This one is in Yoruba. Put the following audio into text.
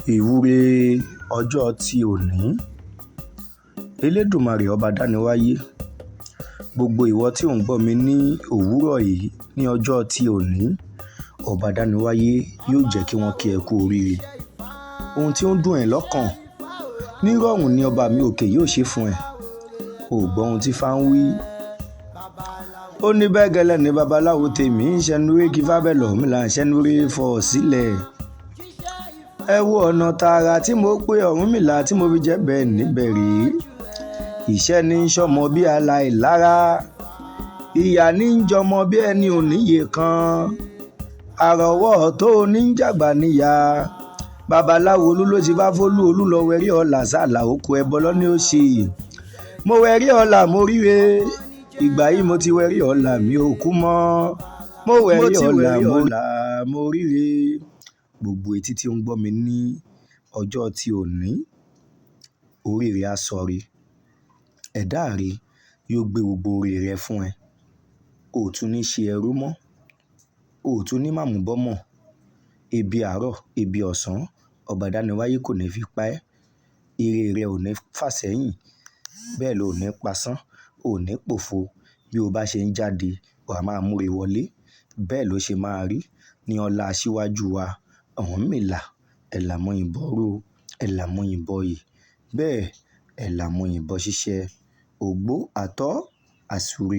Ìwúre ọjọ́ ti òní. Olodumare ọba dániwáyé, gbogbo ìwọ tí ò ń gbọ́ mi ní òwúrọ̀ yìí ní ọjọ́ ti òní, ọba dániwáyé yóò jẹ́ kí wọ́n kí ẹ kú oríire. Ohun tí ó ń dùn ẹ́ lọ́kàn nírọ̀rùn ni ọba mi òkè yóò ṣe fún ẹ. O gbọ́ ohun tí Ifá ń wí. Ó ní bẹ́ẹ̀ gẹ́lẹ́ ní babaláwo tèmi ṣẹnuré kí fábẹ́lọ̀ mi là ń ṣẹnuré fọ́ sílẹ̀. Ẹ wo ọ̀nà tààrà tí mo pé Ọ̀rúnmìlà tí mo fi jẹ́ bẹ́ẹ̀ níbẹ̀ rí. Ìṣẹ́ ní ń ṣọmọ bí alailara, ìyá ní ń jọmọ bí ẹni ò níye kan. Àrọ̀wọ́ tó ní ń jàgbà níyà. Babaláwo Olú ló ti bá Olu-olu lọ wẹri ọ̀la saala oko ẹbọ lọ́ní ó ṣe. Mo wẹri ọ̀la mo rire, ìgbà yìí mo ti wẹri ọ̀la mi ò kú mọ́. Mo wẹri ọ̀la mo rire. Gbogbo etí tí ó ń gbọ́ mi ní ọjọ́ ti òní, oríire á sọrí. Ẹ̀dá rẹ yóò gbé gbogbo orí rẹ fún ẹ. O ò tún ní ṣe ẹrú mọ́. O ò tún ní mọ.Mo. Ebi àárọ̀, ebi ọ̀sán, ọba dániwáyé kò ní fi pa ẹ́. Ire rẹ ò ní fà sẹ́yìn. Bẹ́ẹ̀ ló ò ní pasán, ò ní pòfo. Bí o bá ṣe ń jáde, wà á máa múre wọlé. Bẹ́ẹ̀ ló ṣe máa rí ní ọlá aṣíwájú wa Ọ̀rúnmìlà. Ẹ̀là mọ̀yìnbọ̀ ró, ẹ̀là mọ̀yìnbọ̀ yìí. Bẹ́ẹ̀ ẹ̀là mọ̀yìnbọ̀ ṣiṣẹ́. Ògbó àtọ́ àsúre.